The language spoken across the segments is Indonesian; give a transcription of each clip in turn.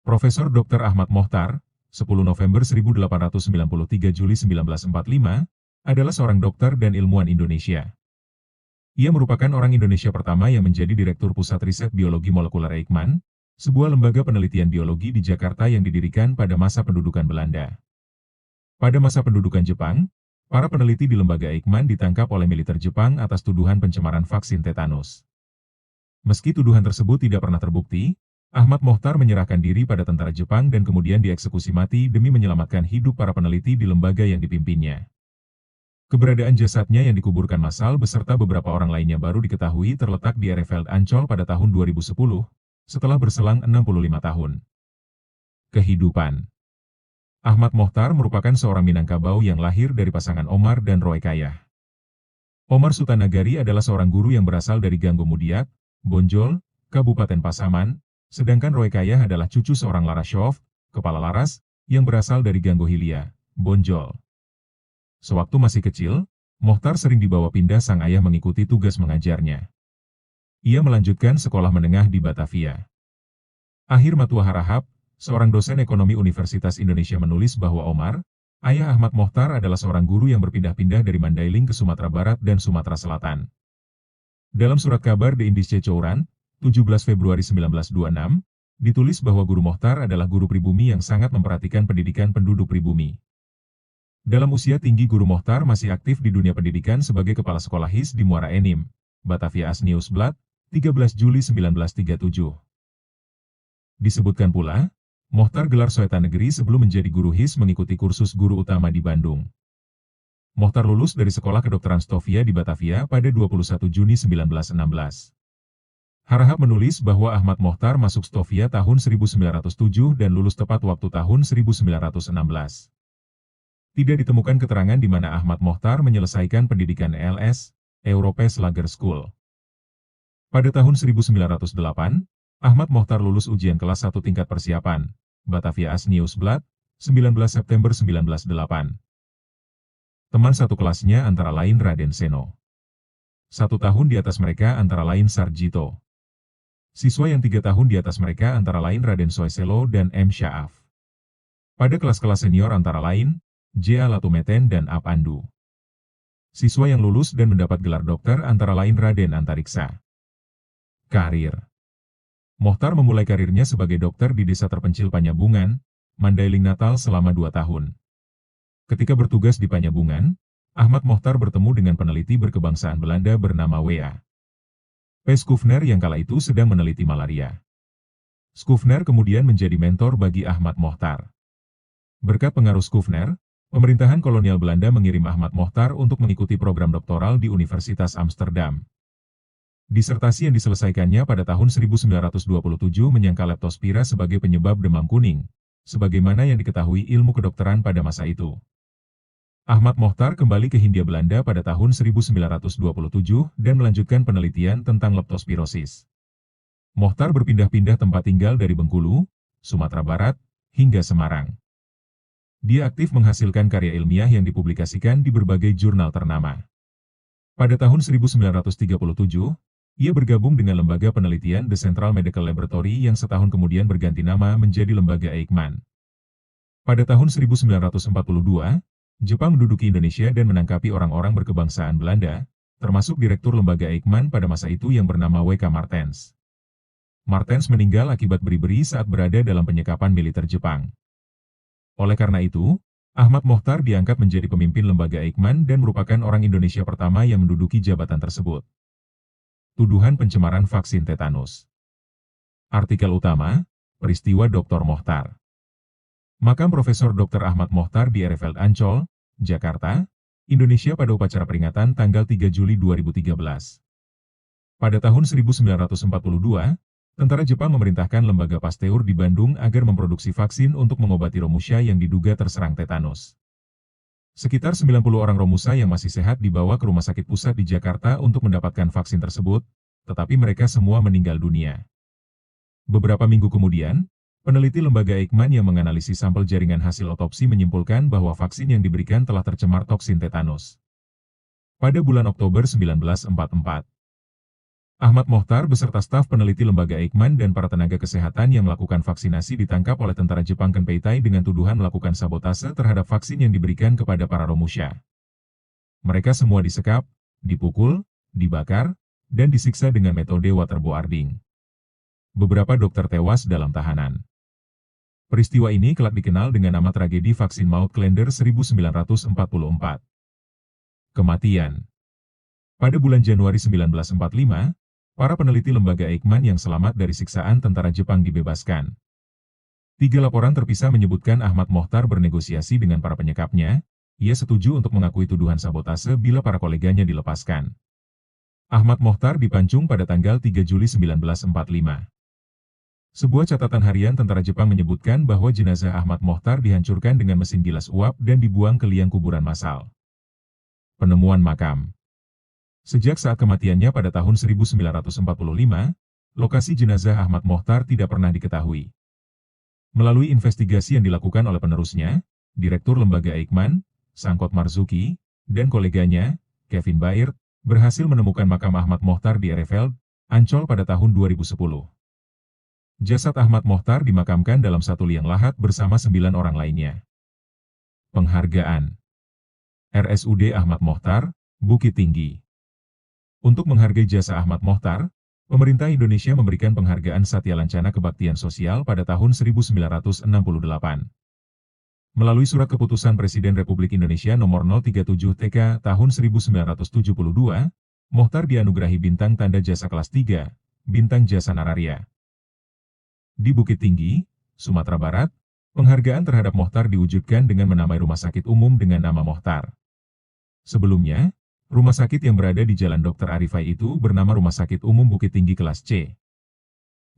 Profesor Dr. Ahmad Mohtar, 10 November 1893 Juli 1945, adalah seorang dokter dan ilmuwan Indonesia. Ia merupakan orang Indonesia pertama yang menjadi Direktur Pusat Riset Biologi Molekuler Eijkman, sebuah lembaga penelitian biologi di Jakarta yang didirikan pada masa pendudukan Belanda. Pada masa pendudukan Jepang, para peneliti di lembaga Eijkman ditangkap oleh militer Jepang atas tuduhan pencemaran vaksin tetanus. Meski tuduhan tersebut tidak pernah terbukti, Ahmad Mohtar menyerahkan diri pada tentara Jepang dan kemudian dieksekusi mati demi menyelamatkan hidup para peneliti di lembaga yang dipimpinnya. Keberadaan jasadnya yang dikuburkan massal beserta beberapa orang lainnya baru diketahui terletak di Ereveld Ancol pada tahun 2010, setelah berselang 65 tahun. Kehidupan Ahmad Mohtar merupakan seorang Minangkabau yang lahir dari pasangan Omar dan Roy Kayah. Omar Sutanagari adalah seorang guru yang berasal dari Ganggo Mudiak, Bonjol, Kabupaten Pasaman, sedangkan Roy Kayah adalah cucu seorang Larashov, kepala laras, yang berasal dari Ganggo Hilia, Bonjol. Sewaktu masih kecil, Mohtar sering dibawa pindah sang ayah mengikuti tugas mengajarnya. Ia melanjutkan sekolah menengah di Batavia. Akhir Matua Harahap, seorang dosen ekonomi Universitas Indonesia menulis bahwa Omar, ayah Ahmad Mohtar adalah seorang guru yang berpindah-pindah dari Mandailing ke Sumatera Barat dan Sumatera Selatan. Dalam surat kabar The Indische Courant, 17 Februari 1926, ditulis bahwa Guru Mohtar adalah guru pribumi yang sangat memperhatikan pendidikan penduduk pribumi. Dalam usia tinggi Guru Mohtar masih aktif di dunia pendidikan sebagai Kepala Sekolah HIS di Muara Enim, Batavia Nieuwsblad, 13 Juli 1937. Disebutkan pula, Mohtar gelar Soeta Negeri sebelum menjadi guru HIS mengikuti kursus guru utama di Bandung. Mohtar lulus dari Sekolah Kedokteran Stovia di Batavia pada 21 Juni 1916. Harahap menulis bahwa Ahmad Mohtar masuk Stovia tahun 1907 dan lulus tepat waktu tahun 1916. Tidak ditemukan keterangan di mana Ahmad Mohtar menyelesaikan pendidikan ELS, Europees Lager School. Pada tahun 1908, Ahmad Mohtar lulus ujian kelas 1 tingkat persiapan, Batavia Nieuwsblad, 19 September 1908. Teman satu kelasnya antara lain Raden Seno. 1 tahun di atas mereka antara lain Sarjito. Siswa yang 3 tahun di atas mereka antara lain Raden Soeselo dan M. Syaaf. Pada kelas-kelas senior antara lain, J. A. Latumeten dan A. Pandu. Siswa yang lulus dan mendapat gelar dokter antara lain Raden Antariksa. Karir Mohtar memulai karirnya sebagai dokter di desa terpencil Panyabungan, Mandailing Natal selama 2 tahun. Ketika bertugas di Panyabungan, Ahmad Mohtar bertemu dengan peneliti berkebangsaan Belanda bernama W.A. P. Skufner yang kala itu sedang meneliti malaria. Skufner kemudian menjadi mentor bagi Ahmad Mohtar. Berkat pengaruh Skufner, pemerintahan kolonial Belanda mengirim Ahmad Mohtar untuk mengikuti program doktoral di Universitas Amsterdam. Disertasi yang diselesaikannya pada tahun 1927 menyangka leptospira sebagai penyebab demam kuning, sebagaimana yang diketahui ilmu kedokteran pada masa itu. Ahmad Mohtar kembali ke Hindia Belanda pada tahun 1927 dan melanjutkan penelitian tentang leptospirosis. Mohtar berpindah-pindah tempat tinggal dari Bengkulu, Sumatera Barat, hingga Semarang. Dia aktif menghasilkan karya ilmiah yang dipublikasikan di berbagai jurnal ternama. Pada tahun 1937, ia bergabung dengan lembaga penelitian The Central Medical Laboratory yang setahun kemudian berganti nama menjadi Lembaga Eijkman. Pada tahun 1942, Jepang menduduki Indonesia dan menangkapi orang-orang berkebangsaan Belanda, termasuk Direktur Lembaga Eijkman pada masa itu yang bernama W.K. Martens. Martens meninggal akibat beri-beri saat berada dalam penyekapan militer Jepang. Oleh karena itu, Ahmad Mohtar diangkat menjadi pemimpin Lembaga Eijkman dan merupakan orang Indonesia pertama yang menduduki jabatan tersebut. Tuduhan pencemaran vaksin tetanus. Artikel utama, peristiwa Dr. Mohtar. Makam Profesor Dr. Ahmad Mohtar di Ereveld Ancol, Jakarta, Indonesia pada upacara peringatan tanggal 3 Juli 2013. Pada tahun 1942, tentara Jepang memerintahkan Lembaga Pasteur di Bandung agar memproduksi vaksin untuk mengobati Romusha yang diduga terserang tetanus. Sekitar 90 orang Romusha yang masih sehat dibawa ke rumah sakit pusat di Jakarta untuk mendapatkan vaksin tersebut, tetapi mereka semua meninggal dunia. Beberapa minggu kemudian, peneliti Lembaga Eijkman yang menganalisis sampel jaringan hasil otopsi menyimpulkan bahwa vaksin yang diberikan telah tercemar toksin tetanus. Pada bulan Oktober 1944, Ahmad Mohtar beserta staf peneliti lembaga Eijkman dan para tenaga kesehatan yang melakukan vaksinasi ditangkap oleh tentara Jepang Kenpeitai dengan tuduhan melakukan sabotase terhadap vaksin yang diberikan kepada para Romusha. Mereka semua disekap, dipukul, dibakar, dan disiksa dengan metode waterboarding. Beberapa dokter tewas dalam tahanan. Peristiwa ini kelak dikenal dengan nama tragedi vaksin maut Klender 1944. Kematian. Pada bulan Januari 1945, para peneliti lembaga Eijkman yang selamat dari siksaan tentara Jepang dibebaskan. 3 laporan terpisah menyebutkan Ahmad Mohtar bernegosiasi dengan para penyekapnya. Ia setuju untuk mengakui tuduhan sabotase bila para koleganya dilepaskan. Ahmad Mohtar dipancung pada tanggal 3 Juli 1945. Sebuah catatan harian tentara Jepang menyebutkan bahwa jenazah Ahmad Mohtar dihancurkan dengan mesin gilas uap dan dibuang ke liang kuburan massal. Penemuan makam. Sejak saat kematiannya pada tahun 1945, lokasi jenazah Ahmad Mohtar tidak pernah diketahui. Melalui investigasi yang dilakukan oleh penerusnya, Direktur Lembaga Eijkman, Sangkot Marzuki, dan koleganya, Kevin Baird, berhasil menemukan makam Ahmad Mohtar di Ereveld, Ancol pada tahun 2010. Jasad Ahmad Mohtar dimakamkan dalam satu liang lahat bersama 9 orang lainnya. Penghargaan RSUD Ahmad Mohtar, Bukit Tinggi. Untuk menghargai jasa Ahmad Mohtar, pemerintah Indonesia memberikan penghargaan Satya Lancana Kebaktian Sosial pada tahun 1968. Melalui surat keputusan Presiden Republik Indonesia nomor 037 TK tahun 1972, Mohtar dianugerahi bintang tanda jasa kelas 3, bintang jasa nararia. Di Bukit Tinggi, Sumatera Barat, penghargaan terhadap Mohtar diwujudkan dengan menamai rumah sakit umum dengan nama Mohtar. Sebelumnya, rumah sakit yang berada di Jalan Dr. Arifai itu bernama Rumah Sakit Umum Bukit Tinggi kelas C.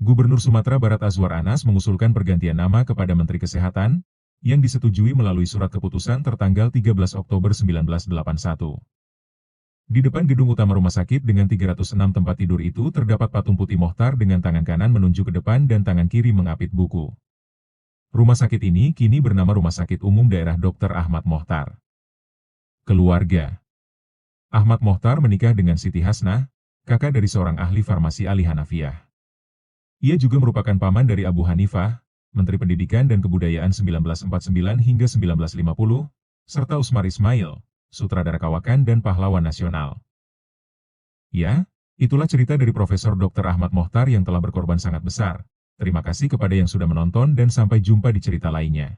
Gubernur Sumatera Barat Azwar Anas mengusulkan pergantian nama kepada Menteri Kesehatan, yang disetujui melalui surat keputusan tertanggal 13 Oktober 1981. Di depan gedung utama rumah sakit dengan 306 tempat tidur itu terdapat patung putih Mohtar dengan tangan kanan menunjuk ke depan dan tangan kiri mengapit buku. Rumah sakit ini kini bernama Rumah Sakit Umum Daerah Dr. Ahmad Mohtar. Keluarga. Ahmad Mohtar menikah dengan Siti Hasnah, kakak dari seorang ahli farmasi Ali Hanafiyah. Ia juga merupakan paman dari Abu Hanifah, Menteri Pendidikan dan Kebudayaan 1949 hingga 1950, serta Usmar Ismail, sutradara kawakan dan pahlawan nasional. Ya, itulah cerita dari Profesor Dr. Ahmad Mohtar yang telah berkorban sangat besar. Terima kasih kepada yang sudah menonton dan sampai jumpa di cerita lainnya.